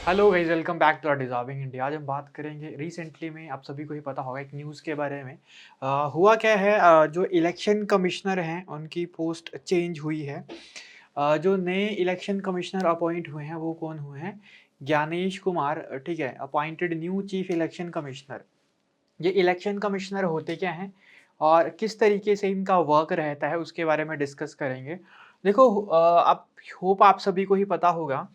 Hello guys, welcome back to deserving India. आज हम बात करेंगे रिसेंटली में, आप सभी को ही पता होगा एक न्यूज़ के बारे में। हुआ क्या है, जो इलेक्शन कमिश्नर हैं उनकी पोस्ट चेंज हुई है। जो नए इलेक्शन कमिश्नर अपॉइंट हुए हैं वो कौन हुए हैं? ज्ञानेश कुमार, ठीक है, appointed new chief election commissioner. ये इलेक्शन कमिश्नर होते क्या हैं और किस तरीके से इनका वर्क रहता है उसके बारे में डिस्कस करेंगे। देखो, आप होप आप सभी को ही पता होगा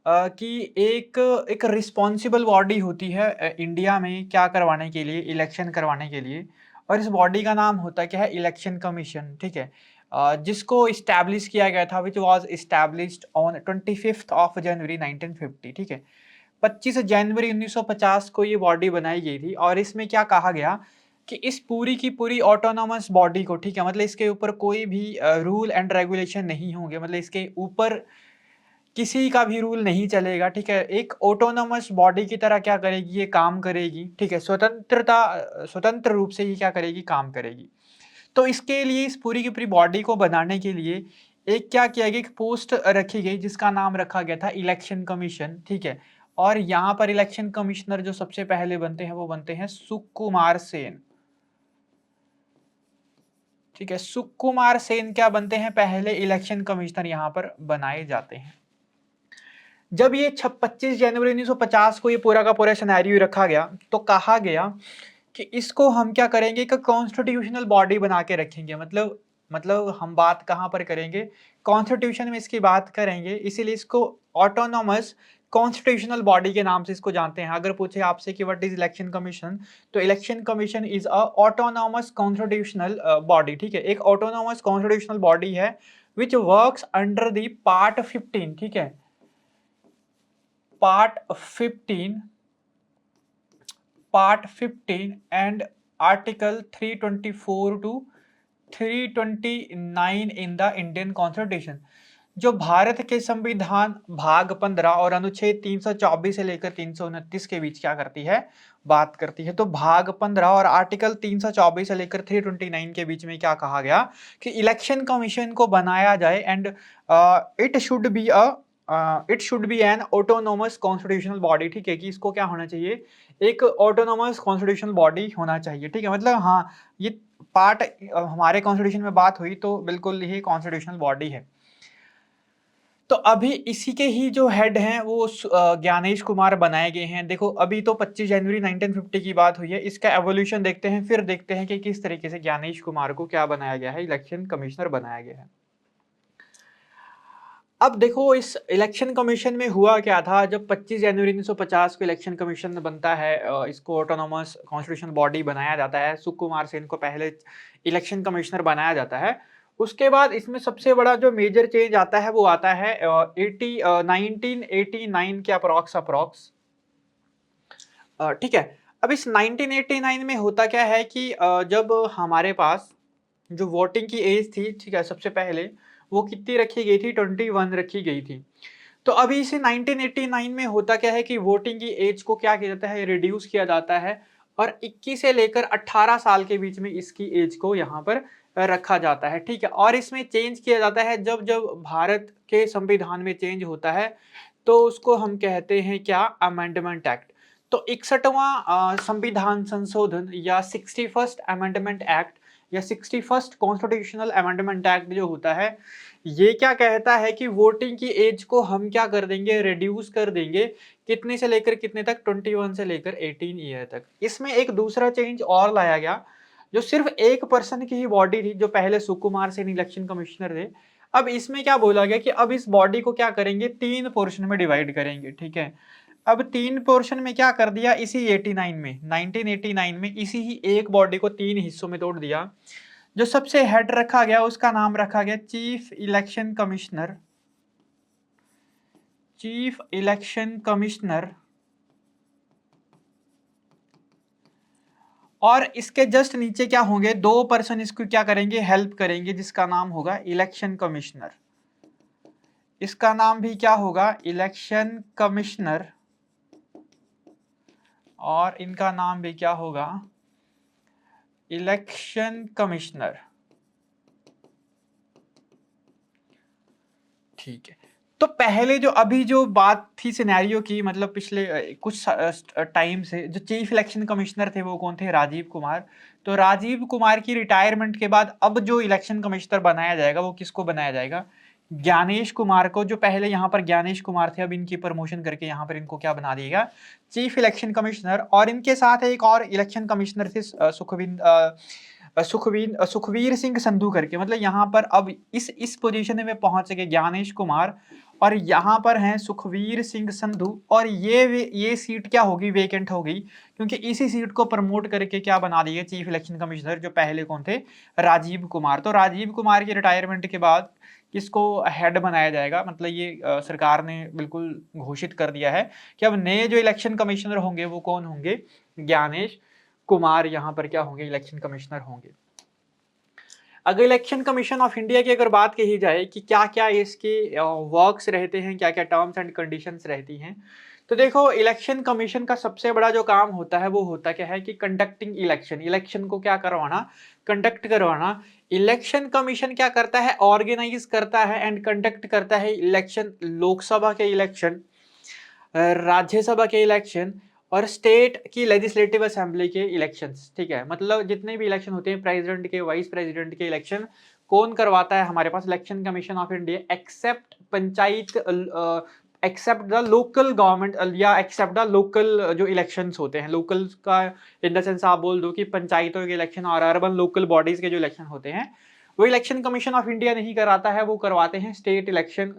कि एक एक रिस्पॉन्सिबल बॉडी होती है इंडिया में क्या करवाने के लिए, इलेक्शन करवाने के लिए। और इस बॉडी का नाम होता क्या है? इलेक्शन कमीशन, ठीक है। जिसको इस्टेब्लिश किया गया था, which was established on 25th of January 1950, ठीक है। 25 जनवरी 1950 को ये बॉडी बनाई गई थी और इसमें क्या कहा गया कि इस पूरी की पूरी ऑटोनोमस बॉडी को, ठीक है, मतलब इसके ऊपर कोई भी रूल एंड रेगुलेशन नहीं होंगे, मतलब इसके ऊपर किसी का भी रूल नहीं चलेगा, ठीक है। एक ऑटोनोमस बॉडी की तरह क्या करेगी, ये काम करेगी, ठीक है। स्वतंत्र रूप से ही क्या करेगी, काम करेगी। तो इसके लिए, इस पूरी की पूरी बॉडी को बनाने के लिए एक क्या किया गया, एक पोस्ट रखी गई जिसका नाम रखा गया था इलेक्शन कमीशन, ठीक है। और यहाँ पर इलेक्शन कमिश्नर जो सबसे पहले बनते हैं वो बनते हैं सुकुमार सेन, ठीक है। सुकुमार सेन क्या बनते हैं? पहले इलेक्शन कमिश्नर यहाँ पर बनाए जाते हैं। जब ये 25 जनवरी 1950 को ये पूरा का पूरा सिनेरियो रखा गया, तो कहा गया कि इसको हम क्या करेंगे, एक कॉन्स्टिट्यूशनल बॉडी बना के रखेंगे। मतलब हम बात कहाँ पर करेंगे? कॉन्स्टिट्यूशन में इसकी बात करेंगे, इसीलिए इसको ऑटोनोमस कॉन्स्टिट्यूशनल बॉडी के नाम से इसको जानते हैं। अगर पूछे आपसे कि व्हाट इज इलेक्शन कमीशन, तो election commission is a autonomous constitutional body, ठीक है। एक ऑटोनोमस कॉन्स्टिट्यूशनल बॉडी है which works under the part 15, ठीक है। Part 15, part 15 and article 324 to 329 in the Indian constitution. जो भारत के संविधान भाग 15 और अनुच्छेद 324 से लेकर 329 के बीच क्या करती है, बात करती है। तो भाग 15 और आर्टिकल 324 से लेकर 329 के बीच में क्या कहा गया कि इलेक्शन कमीशन को बनाया जाए and it should be N autonomous constitutional body, ठीक है। कि इसको क्या होना चाहिए, एक ऑटोनोमस कॉन्स्टिट्यूशनल बॉडी होना चाहिए, ठीक है। मतलब हाँ, ये पार्ट हमारे कॉन्स्टिट्यूशन में बात हुई तो बिल्कुल ही कॉन्स्टिट्यूशनल बॉडी है। तो अभी इसी के ही जो हेड हैं वो ज्ञानेश कुमार बनाए गए हैं। देखो, अभी तो 25 जनवरी 1950 की बात हुई है, इसका एवोल्यूशन देखते हैं, फिर देखते हैं कि किस तरीके से ज्ञानेश कुमार को क्या बनाया गया है, इलेक्शन कमिश्नर बनाया गया है। अब देखो, इस इलेक्शन कमीशन में हुआ क्या था। जब 25 जनवरी 1950 को इलेक्शन कमीशन बनता है, इसको ऑटोनोमस कॉन्स्टिट्यूशनल बॉडी बनाया जाता है, सुकुमार सेन को पहले इलेक्शन कमिश्नर बनाया जाता है। उसके बाद इसमें सबसे बड़ा जो मेजर चेंज आता है वो आता है 1989 के अप्रॉक्स, ठीक है। अब इस 1989 में होता क्या है कि जब हमारे पास जो वोटिंग की एज थी, ठीक है, सबसे पहले वो कितनी रखी गई थी, 21 रखी गई थी। तो अभी इसे 1989 में होता क्या है कि वोटिंग की एज को क्या किया जाता है, रिड्यूस किया जाता है और 21 से लेकर 18 साल के बीच में इसकी एज को यहाँ पर रखा जाता है, ठीक है। और इसमें चेंज किया जाता है जब जब भारत के संविधान में चेंज होता है, तो उसको हम कहते हैं क्या, अमेंडमेंट एक्ट। तो 61वां संविधान संशोधन या 61st अमेंडमेंट एक्ट या 61st कॉन्स्टिट्यूशनल अमेंडमेंट एक्ट जो होता है, ये क्या कहता है कि वोटिंग की एज को हम क्या कर देंगे, रिड्यूस कर देंगे। कितने से लेकर कितने तक, 21 से लेकर 18 ईयर तक। इसमें एक दूसरा चेंज और लाया गया, जो सिर्फ एक पर्सन की ही बॉडी थी, जो पहले सुकुमार सेन इलेक्शन कमिश्नर थे। अब इसमें क्या बोला गया कि अब इस बॉडी को क्या करेंगे, 3 पोर्शन में डिवाइड करेंगे, ठीक है। अब 3 पोर्शन में क्या कर दिया, इसी 89 में, 1989 में इसी ही एक बॉडी को 3 हिस्सों में तोड़ दिया। जो सबसे हेड रखा गया उसका नाम रखा गया chief election commissioner, chief election commissioner. और इसके जस्ट नीचे क्या होंगे, 2 पर्सन इसको क्या करेंगे, हेल्प करेंगे, जिसका नाम होगा इलेक्शन कमिश्नर। इसका नाम भी क्या होगा, इलेक्शन कमिश्नर। और इनका नाम भी क्या होगा, इलेक्शन कमिश्नर, ठीक है। तो पहले जो अभी जो बात थी सिनेरियो की, मतलब पिछले कुछ टाइम से जो चीफ इलेक्शन कमिश्नर थे वो कौन थे? राजीव कुमार। तो राजीव कुमार की रिटायरमेंट के बाद अब जो इलेक्शन कमिश्नर बनाया जाएगा वो किसको बनाया जाएगा? ज्ञानेश कुमार को। जो पहले यहाँ पर ज्ञानेश कुमार थे, अब इनकी प्रमोशन करके यहाँ पर इनको क्या बना दिएगा? Chief election commissioner. और इनके साथ एक और इलेक्शन कमिश्नर थे सुखवीर सिंह संधू करके। मतलब यहाँ पर अब इस पोजीशन में पहुंच गए ज्ञानेश कुमार, और यहाँ पर हैं सुखवीर सिंह संधू। और ये सीट क्या होगी? वेकेंट होगी, क्योंकि इसी सीट को प्रमोट करके क्या बना दिए? चीफ इलेक्शन कमिश्नर, जो पहले कौन थे? राजीव कुमार। तो राजीव कुमार की रिटायरमेंट के बाद किसको हेड बनाया जाएगा? मतलब ये सरकार ने बिल्कुल घोषित कर दिया है कि अब नए जो इलेक्शन कमिश्नर होंगे वो कौन होंगे? ज्ञानेश कुमार यहाँ पर क्या होंगे? इलेक्शन कमिश्नर होंगे। अगर इलेक्शन कमीशन ऑफ इंडिया की अगर बात कही जाए कि क्या क्या इसके वर्क्स रहते हैं, क्या क्या टर्म्स एंड कंडीशंस रहती हैं, तो देखो इलेक्शन कमीशन का सबसे बड़ा जो काम होता है वो होता क्या है कि कंडक्टिंग इलेक्शन। इलेक्शन को क्या करवाना? कंडक्ट करवाना। इलेक्शन कमीशन क्या करता है? ऑर्गेनाइज करता है एंड कंडक्ट करता है इलेक्शन, लोकसभा के इलेक्शन, राज्यसभा के इलेक्शन और स्टेट की लेजिस्लेटिव असेंबली के इलेक्शंस। ठीक है, मतलब जितने भी इलेक्शन होते हैं, प्रेसिडेंट के, वाइस प्रेसिडेंट के इलेक्शन कौन करवाता है? हमारे पास election commission of India. Except panchayat, except the local government, या एक्सेप्ट द लोकल जो इलेक्शंस होते हैं। लोकल का इन द सेंस आप बोल दो कि पंचायतों के इलेक्शन और अर्बन लोकल बॉडीज के जो इलेक्शन होते हैं वो इलेक्शन कमीशन ऑफ इंडिया नहीं कराता है, वो करवाते हैं स्टेट इलेक्शन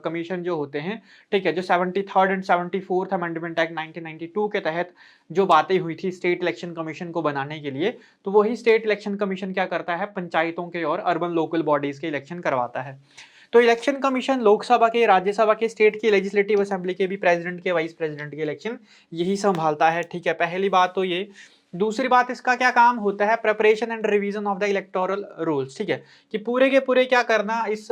कमीशन जो होते हैं। ठीक है, जो 73rd and 74th amendment act 1992 के तहत जो बातें हुई थी स्टेट इलेक्शन कमीशन को बनाने के लिए, तो वही स्टेट इलेक्शन कमीशन क्या करता है? पंचायतों के और अर्बन लोकल बॉडीज के इलेक्शन करवाता है। तो इलेक्शन कमीशन लोकसभा के, राज्यसभा के, स्टेट की लेजिस्लेटिव असेंबली के भी, प्रेसिडेंट के, वाइस प्रेसिडेंट के इलेक्शन यही संभालता है। ठीक है, पहली बात तो ये। दूसरी बात, इसका क्या काम होता है? Preparation and revision of the electoral rules. ठीक है, कि पूरे के पूरे क्या करना, इस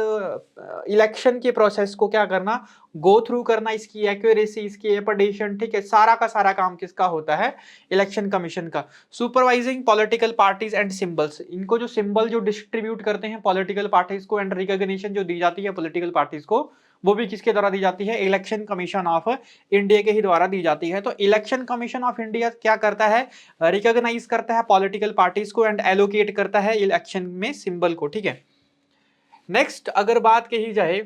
इलेक्शन के प्रोसेस को क्या करना? गो थ्रू करना, इसकी एक्यूरेसी, इसकी एपडेशन। ठीक है, सारा का सारा काम किसका होता है? इलेक्शन कमीशन का। Supervising political parties and symbols, इनको जो सिंबल जो डिस्ट्रीब्यूट करते हैं पॉलिटिकल पार्टीज को, एंड रिकॉग्निशन जो दी जाती है पॉलिटिकल पार्टीज को, वो भी किसके द्वारा दी जाती है? इलेक्शन कमीशन ऑफ इंडिया के ही द्वारा दी जाती है। तो इलेक्शन कमीशन ऑफ इंडिया क्या करता है? रिकॉग्नाइज करता है पॉलिटिकल पार्टीज को एंड एलोकेट करता है इलेक्शन में सिंबल को। ठीक है, नेक्स्ट अगर बात कही जाए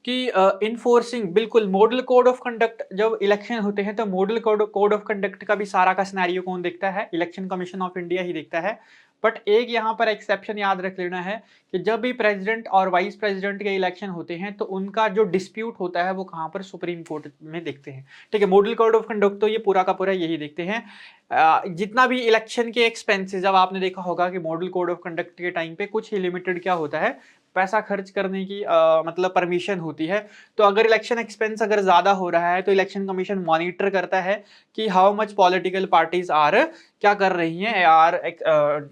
कि इन्फोर्सिंग, बिल्कुल मॉडल कोड ऑफ कंडक्ट, जब इलेक्शन होते हैं तो मॉडल कोड ऑफ कंडक्ट का भी सारा का सिनेरियो कौन देखता है? इलेक्शन कमीशन ऑफ इंडिया ही देखता है। बट एक यहाँ पर एक्सेप्शन याद रख लेना है कि जब भी प्रेसिडेंट और वाइस प्रेसिडेंट के इलेक्शन होते हैं तो उनका जो डिस्प्यूट होता है वो कहाँ पर? सुप्रीम कोर्ट में देखते हैं। ठीक है, मॉडल कोड ऑफ कंडक्ट तो ये पूरा का पूरा यही देखते हैं। जितना भी इलेक्शन के एक्सपेंसेस, जब आपने देखा होगा कि मॉडल कोड ऑफ कंडक्ट के टाइम पे कुछ ही लिमिटेड क्या होता है? पैसा खर्च करने की मतलब परमिशन होती है। तो अगर इलेक्शन एक्सपेंस अगर ज्यादा हो रहा है तो इलेक्शन कमीशन मॉनिटर करता है कि how much political parties are क्या कर रही हैं, आर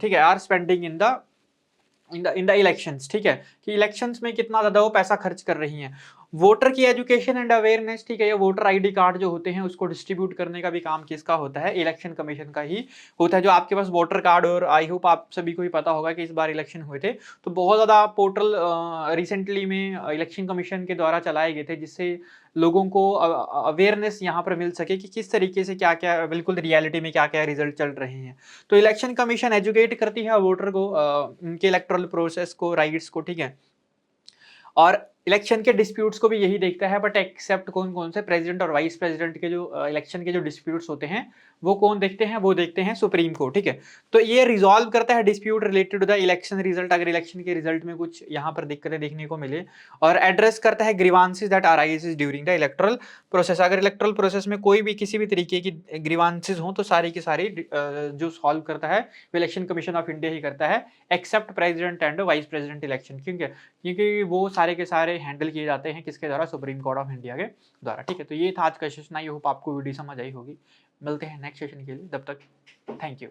ठीक है, are spending in the elections. ठीक है, कि इलेक्शंस में कितना ज्यादा वो पैसा खर्च कर रही हैं। वोटर की एजुकेशन एंड अवेयरनेस। ठीक है, ये वोटर आईडी कार्ड जो होते हैं उसको डिस्ट्रीब्यूट करने का भी काम किसका होता है? इलेक्शन कमीशन का ही होता है। जो आपके पास वोटर कार्ड, और आई होप आप सभी को ही पता होगा कि इस बार इलेक्शन हुए थे तो बहुत ज्यादा पोर्टल रिसेंटली में इलेक्शन कमीशन के द्वारा चलाए गए थे, जिससे लोगों को अवेयरनेस यहाँ पर मिल सके कि किस तरीके से क्या क्या बिल्कुल रियलिटी में क्या क्या रिजल्ट चल रहे हैं। तो इलेक्शन कमीशन एजुकेट करती है वोटर को, उनके इलेक्टोरल प्रोसेस को, राइट्स को। ठीक है, और इलेक्शन के डिस्प्यूट्स को भी यही देखता है। बट एक्सेप्ट कौन कौन से? प्रेसिडेंट और वाइस प्रेसिडेंट के जो इलेक्शन के जो डिस्प्यूट्स होते हैं वो कौन देखते हैं? वो देखते हैं सुप्रीम कोर्ट। ठीक है, तो ये रिजॉल्व करता है dispute related to the election result, अगर इलेक्शन के रिजल्ट में कुछ यहाँ पर दिक्कतें देखने को मिले, और एड्रेस करता है grievances that arises during the electoral process. अगर इलेक्टोरल प्रोसेस में कोई भी किसी भी तरीके की ग्रीवांसेस हो तो सारी की सारी जो सॉल्व करता है वो इलेक्शन कमीशन ऑफ इंडिया ही करता है, except president and vice president election. क्योंकि वो सारे के सारे हैंडल किए जाते हैं किसके द्वारा? सुप्रीम कोर्ट ऑफ इंडिया के द्वारा। ठीक है, तो ये था आज का सेशन। आई होप आपको वीडियो समझ आई होगी। मिलते हैं नेक्स्ट सेशन के लिए, तब तक थैंक यू।